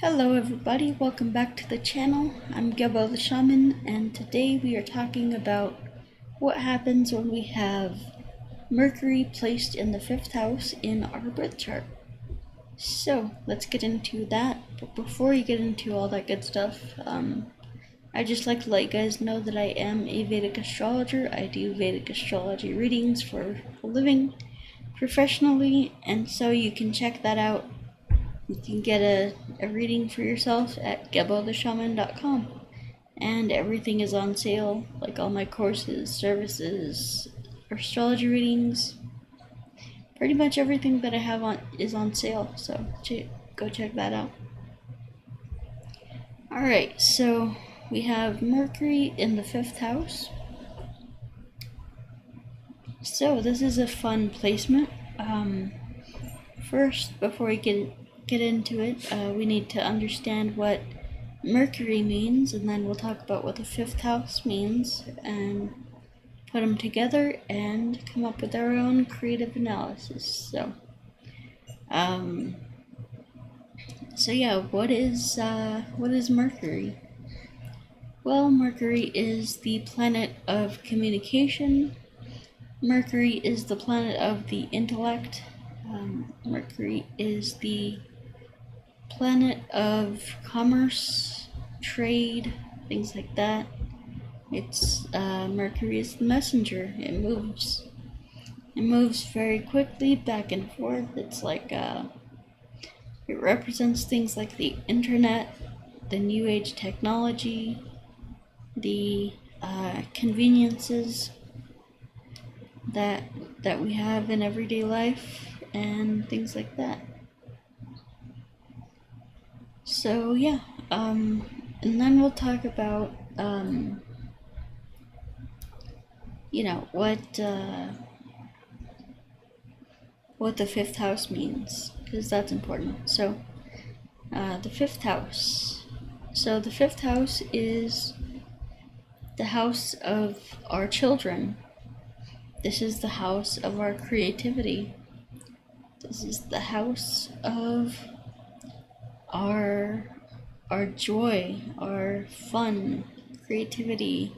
Hello everybody, welcome back to the channel. I'm Gebo the Shaman, and today we are talking about what happens when we have Mercury placed in the 5th house in our birth chart. So let's get into that, but before you get into all that good stuff, I'd just like to let you guys know that I am a Vedic astrologer. I do Vedic astrology readings for a living professionally, and so you can check that out. You can get a reading for yourself at gebotheshaman.com, and everything is on sale, like all my courses, services, astrology readings. Pretty much everything that I have is on sale, so go check that out. Alright, so we have Mercury in the 5th house. So this is a fun placement. First, before we get into it, we need to understand what Mercury means, and then we'll talk about what the 5th house means and put them together and come up with our own creative analysis. So yeah, what is Mercury? Well, Mercury is the planet of communication. Mercury is the planet of the intellect. Mercury is the planet of commerce, trade, things like that. It's Mercury is the messenger. It moves very quickly back and forth. It's like it represents things like the internet, the new age technology, the conveniences that we have in everyday life, and things like that. So yeah, and then we'll talk about what the 5th house means, because that's important. So the 5th house. So the 5th house is the house of our children. This is the house of our creativity. This is the house of our joy, our fun, creativity,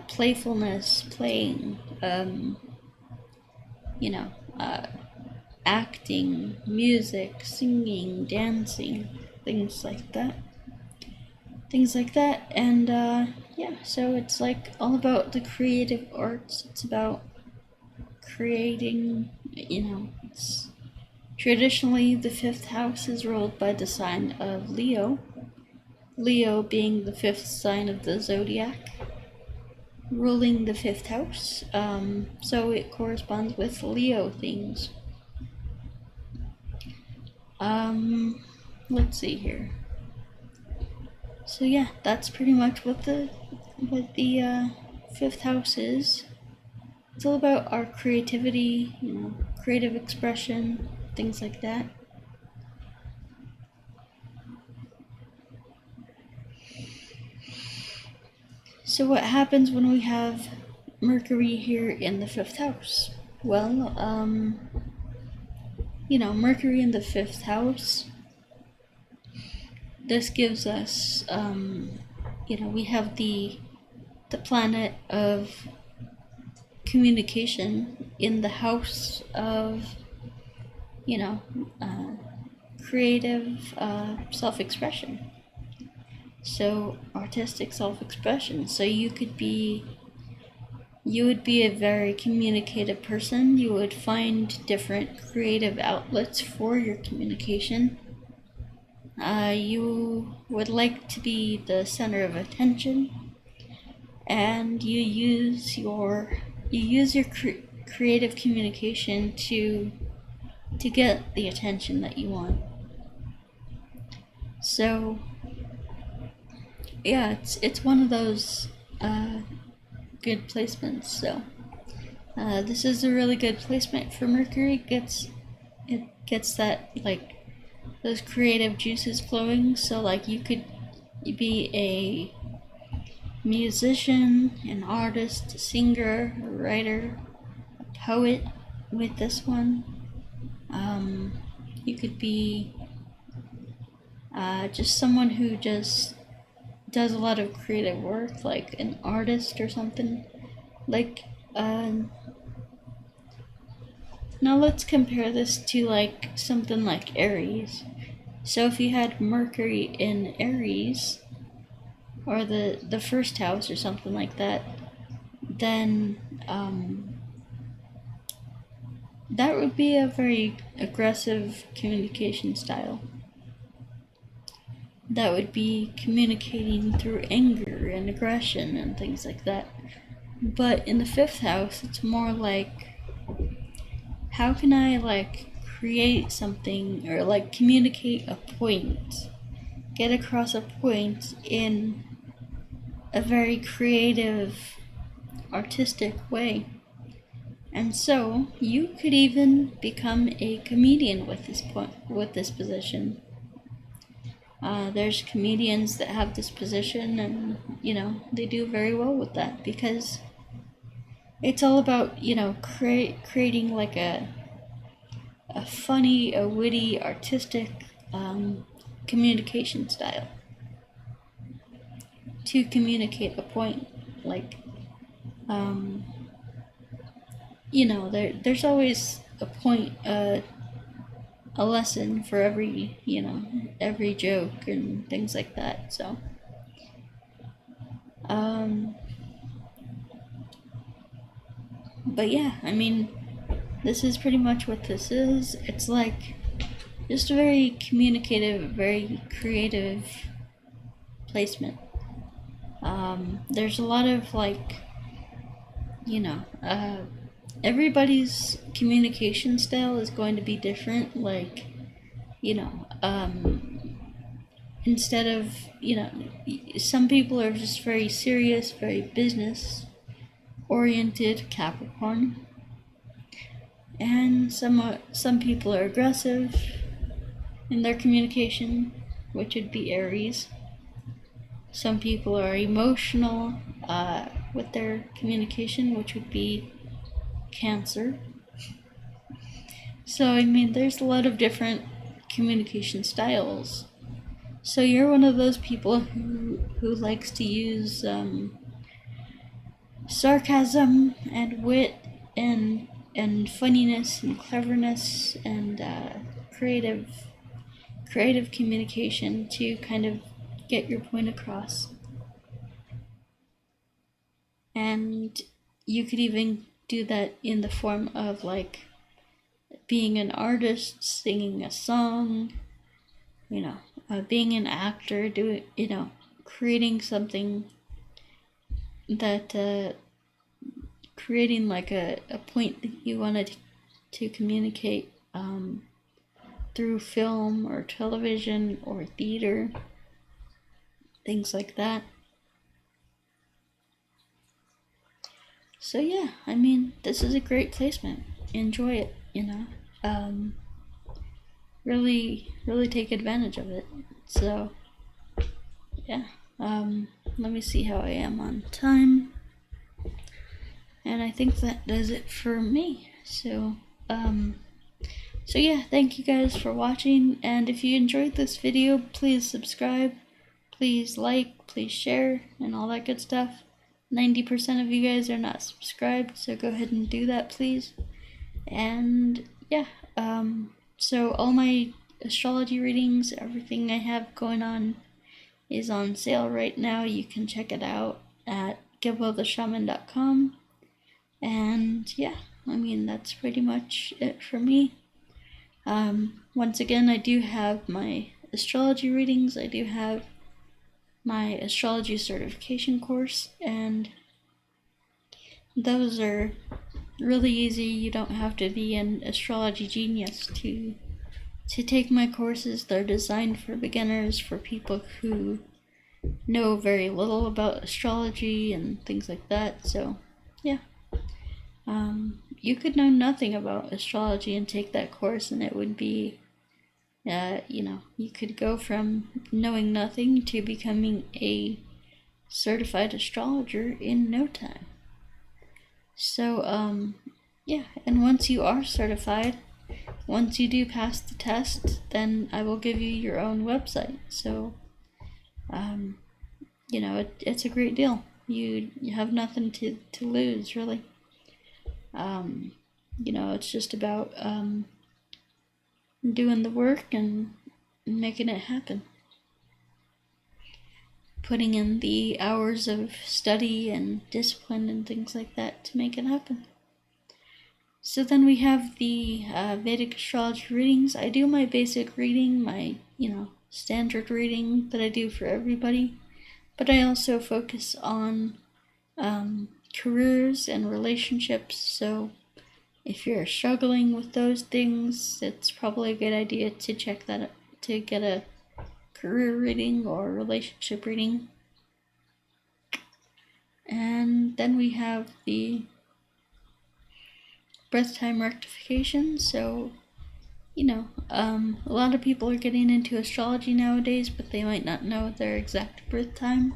playfulness, playing, acting, music, singing, dancing, things like that. And yeah, so it's like all about the creative arts. It's about creating, it's traditionally the 5th house is ruled by the sign of Leo. Leo being the 5th sign of the zodiac, ruling the 5th house. So it corresponds with Leo things. Let's see here. So yeah, that's pretty much what the 5th house is. It's all about our creativity, creative expression, things like that. So what happens when we have Mercury here in the 5th house? Well, Mercury in the 5th house, this gives us, we have the planet of communication in the house of, creative self-expression. So artistic self-expression. So you would be a very communicative person. You would find different creative outlets for your communication. You would like to be the center of attention, and you use your creative communication to get the attention that you want. So yeah, it's one of those good placements. So this is a really good placement for Mercury. It gets that, like, those creative juices flowing. So like you could be a musician, an artist, a singer, a writer, a poet with this one. You could be just someone who just does a lot of creative work, like an artist or something. Like, now let's compare this to like something like Aries. So if you had Mercury in Aries, or the first house or something like that, then that would be a very aggressive communication style. That would be communicating through anger and aggression and things like that. But in the fifth house, it's more like, how can I like create something or like communicate a point, get across a point in a very creative, artistic way. And so you could even become a comedian with this position. There's comedians that have this position, and they do very well with that, because it's all about creating like a funny, a witty, artistic communication style to communicate a point. Like, there's always a point, a lesson for every joke and things like that. So, but yeah, I mean, this is pretty much what this is. It's like just a very communicative, very creative placement. There's a lot of like, everybody's communication style is going to be different. Like, instead of, some people are just very serious, very business oriented, Capricorn. And some people are aggressive in their communication, which would be Aries. Some people are emotional with their communication, which would be Cancer. So, I mean, there's a lot of different communication styles. So you're one of those people who likes to use sarcasm and wit and funniness and cleverness and creative communication to kind of get your point across. And you could even do that in the form of like being an artist, singing a song, being an actor, creating something that creating like a point that you wanted to communicate through film or television or theater, things like that. So yeah, I mean, this is a great placement. Enjoy it, really take advantage of it. So yeah, let me see how I am on time. And I think that does it for me. So yeah, thank you guys for watching, and if you enjoyed this video, please subscribe, please like, please share, and all that good stuff. 90% of you guys are not subscribed, so go ahead and do that, please. And yeah, so all my astrology readings, everything I have going on is on sale right now. You can check it out at gebotheshaman.com. And yeah, I mean, that's pretty much it for me. Once again, I do have my astrology readings. I do have my astrology certification course, and those are really easy. You don't have to be an astrology genius to take my courses. They're designed for beginners, for people who know very little about astrology and things like that. So yeah, you could know nothing about astrology and take that course, and it would be you could go from knowing nothing to becoming a certified astrologer in no time. So yeah, and once you are certified, once you do pass the test, then I will give you your own website. So, you know, it's a great deal. You have nothing to lose, really. You know, it's just about doing the work and making it happen. Putting in the hours of study and discipline and things like that to make it happen. So then we have the Vedic astrology readings. I do my basic reading, my, standard reading that I do for everybody, but I also focus on careers and relationships. So if you're struggling with those things, it's probably a good idea to check that to get a career reading or relationship reading. And then we have the birth time rectification. So, a lot of people are getting into astrology nowadays, but they might not know their exact birth time.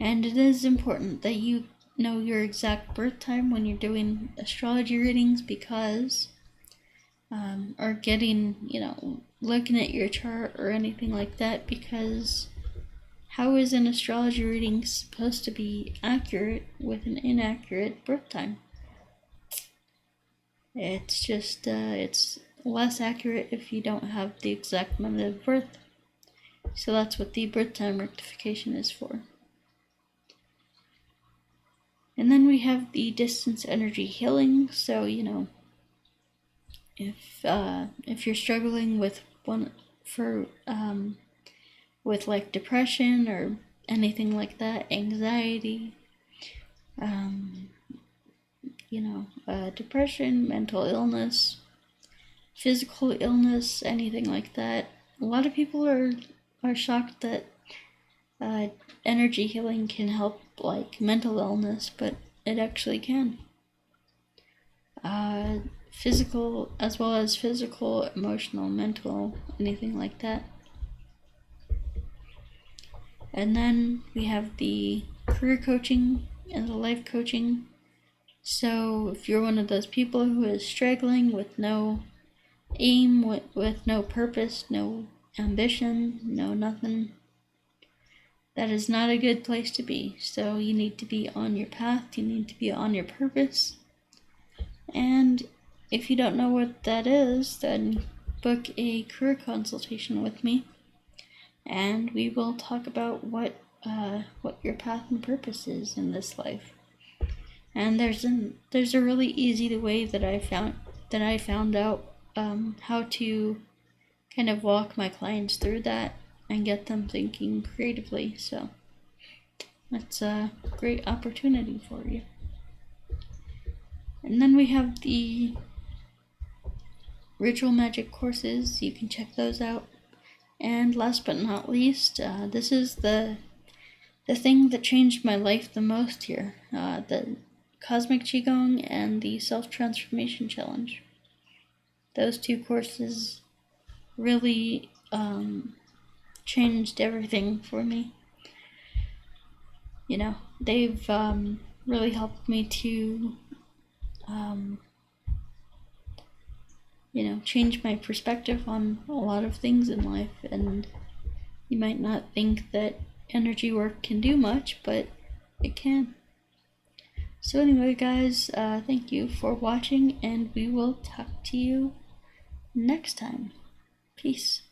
And it is important that you know your exact birth time when you're doing astrology readings, because or getting, looking at your chart or anything like that, because how is an astrology reading supposed to be accurate with an inaccurate birth time? It's just, it's less accurate if you don't have the exact month of birth. So that's what the birth time rectification is for. And then we have the distance energy healing. So, if you're struggling with with like depression or anything like that, anxiety, depression, mental illness, physical illness, anything like that. A lot of people are shocked that energy healing can help like mental illness, but it actually can. Physical, as well as physical, emotional, mental, anything like that. And then we have the career coaching and the life coaching. So if you're one of those people who is struggling with no aim, with no purpose, no ambition, no nothing, that is not a good place to be. So you need to be on your path, you need to be on your purpose. And if you don't know what that is, then book a career consultation with me, and we will talk about what your path and purpose is in this life. And there's a really easy way that I found out how to kind of walk my clients through that and get them thinking creatively. So that's a great opportunity for you. And then we have the ritual magic courses. You can check those out. And last but not least, this is the thing that changed my life the most here, the Cosmic Qigong and the Self-Transformation Challenge. Those two courses really changed everything for me. They've really helped me to change my perspective on a lot of things in life. And you might not think that energy work can do much, but it can. So anyway, guys, thank you for watching, and we will talk to you next time. Peace.